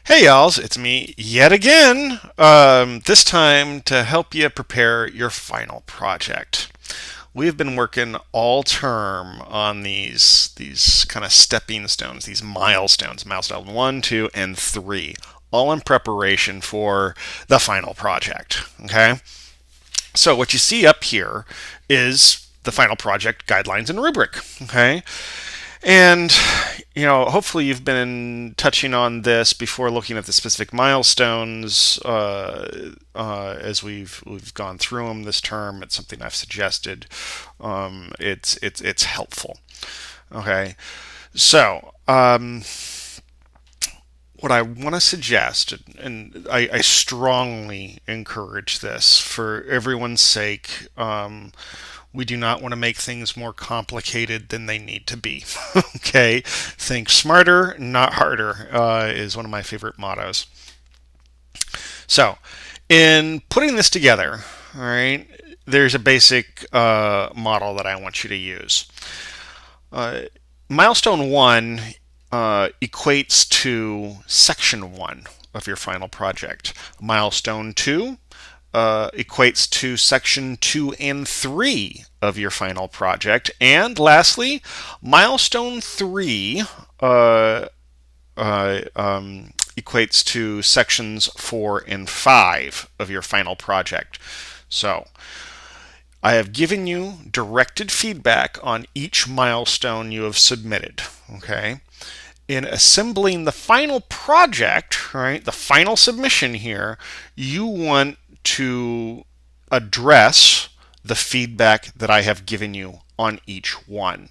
Hey y'alls, it's me yet again, this time to help you prepare your final project. We've been working all term on these kind of stepping stones, these milestones, milestone 1, 2, and 3, all in preparation for the final project. Okay? So what you see up here is the final project guidelines and rubric. Okay? And hopefully you've been touching on this before looking at the specific milestones as we've gone through them this term. It's something I've suggested. It's helpful. Okay, so what I want to suggest, and I strongly encourage this for everyone's sake. We do not want to make things more complicated than they need to be. Okay, think smarter, not harder, is one of my favorite mottos. So, in putting this together, all right, there's a basic model that I want you to use. Uh, Milestone 1 equates to section 1 of your final project. Milestone 2 equates to section 2 and 3 of your final project. And lastly, milestone 3 equates to sections 4 and 5 of your final project. So, I have given you directed feedback on each milestone you have submitted. Okay? In assembling the final project, right, the final submission here, you want to address the feedback that I have given you on each one.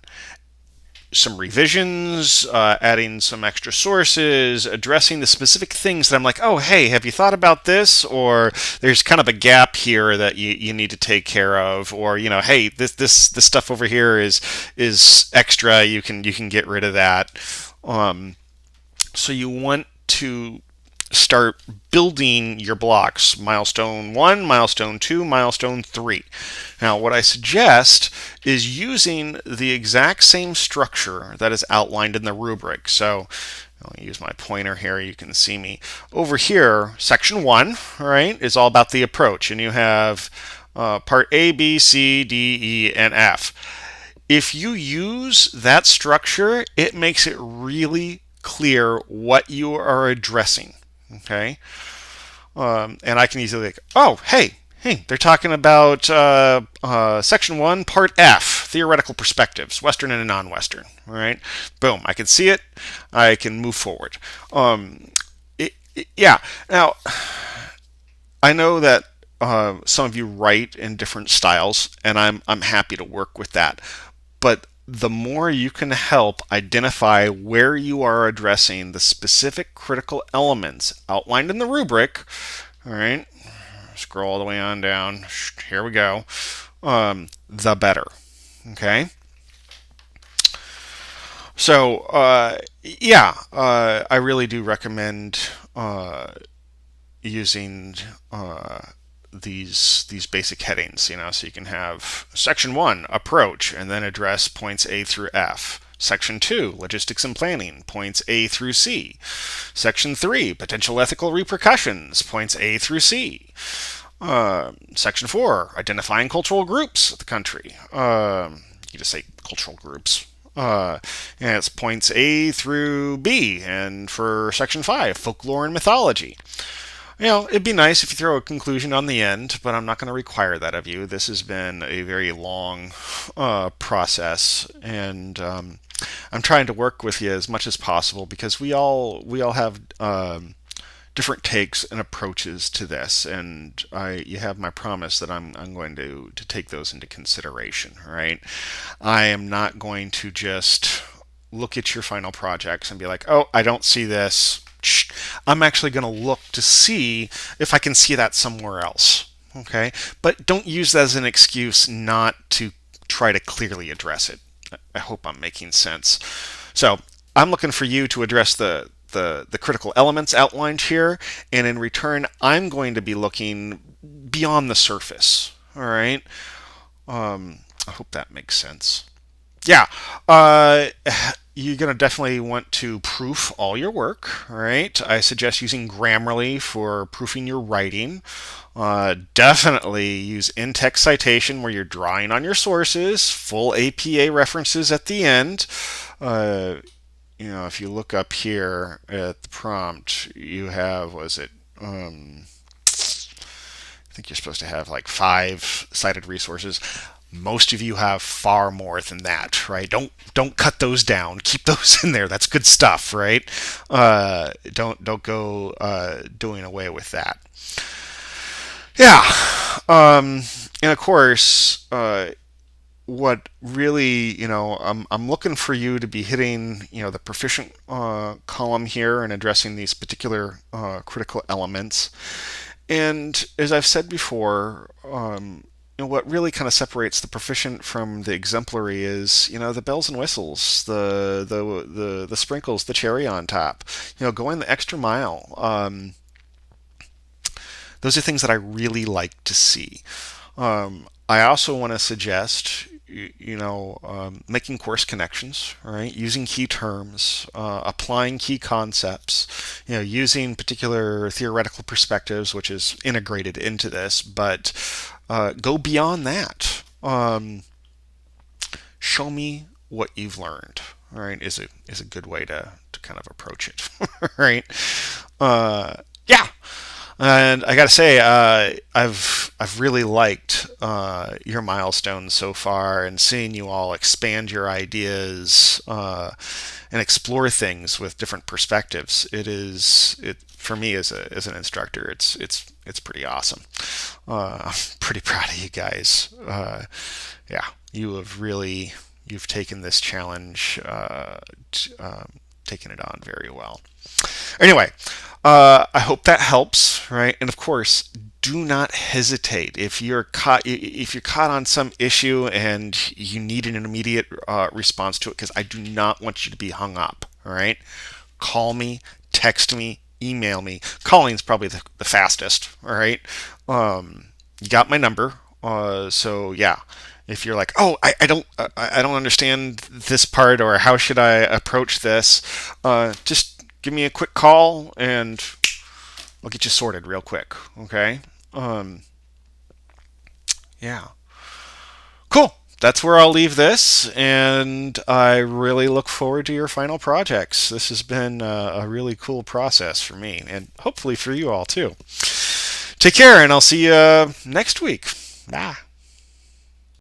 Some revisions, adding some extra sources, addressing the specific things that I'm like, oh, hey, have you thought about this? Or there's kind of a gap here that you need to take care of. Or, hey, this stuff over here is extra. You can get rid of that. So you want to start building your blocks. Milestone 1, milestone 2, milestone 3. Now, what I suggest is using the exact same structure that is outlined in the rubric. So I'll use my pointer here. You can see me. Over here, section 1, right, is all about the approach. And you have part A, B, C, D, E, and F. If you use that structure, it makes it really clear what you are addressing. Okay, and I can easily like, oh, hey, they're talking about section 1, part F, theoretical perspectives, Western and non-Western. All right, boom, I can see it. I can move forward. Yeah. Now, I know that some of you write in different styles, and I'm happy to work with that. But the more you can help identify where you are addressing the specific critical elements outlined in the rubric, all right, scroll all the way on down. Here we go. The better. Okay. So, I really do recommend using these basic headings, so you can have section 1, approach, and then address points A through F. Section 2, logistics and planning, points A through C. Section 3, potential ethical repercussions, points A through C. Section 4, identifying cultural groups of the country. You just say cultural groups. And it's points A through B. And for section 5, folklore and mythology. It'd be nice if you throw a conclusion on the end, but I'm not going to require that of you. This has been a very long process, and I'm trying to work with you as much as possible because we all have different takes and approaches to this, and you have my promise that I'm going to take those into consideration. Right? I am not going to just look at your final projects and be like, oh, I don't see this. I'm actually going to look to see if I can see that somewhere else. Okay? But don't use that as an excuse not to try to clearly address it. I hope I'm making sense. So I'm looking for you to address the critical elements outlined here, and in return, I'm going to be looking beyond the surface. All right? I hope that makes sense. Yeah. you're going to definitely want to proof all your work, right? I suggest using Grammarly for proofing your writing. Definitely use in-text citation where you're drawing on your sources, full APA references at the end. Uh, if you look up here at the prompt, you have, was it, I think you're supposed to have like 5 cited resources. Most of you have far more than that, right? Don't cut those down. Keep those in there. That's good stuff, right? Don't go doing away with that. Yeah, and of course, what really, I'm looking for you to be hitting, the proficient column here and addressing these particular critical elements. And as I've said before, what really kind of separates the proficient from the exemplary is, the bells and whistles, the sprinkles, the cherry on top. Going the extra mile. Those are things that I really like to see. I also want to suggest, making course connections, right? Using key terms, applying key concepts, using particular theoretical perspectives, which is integrated into this, but go beyond that. Show me what you've learned. All right, is a good way to kind of approach it, right? Yeah. And I gotta say, I've really liked your milestones so far, and seeing you all expand your ideas and explore things with different perspectives. It for me as an instructor, it's pretty awesome. I'm pretty proud of you guys. Yeah, you've taken this challenge, taken it on very well. Anyway, I hope that helps, right? And of course, do not hesitate if you're caught on some issue and you need an immediate response to it, because I do not want you to be hung up. All right, call me, text me, email me. Calling is probably the fastest. All right, you got my number. So yeah, if you're like, oh, I don't understand this part, or how should I approach this, just give me a quick call and I'll get you sorted real quick. Okay. Yeah. Cool. That's where I'll leave this, and I really look forward to your final projects. This has been a really cool process for me, and hopefully for you all too. Take care, and I'll see you next week. Bye.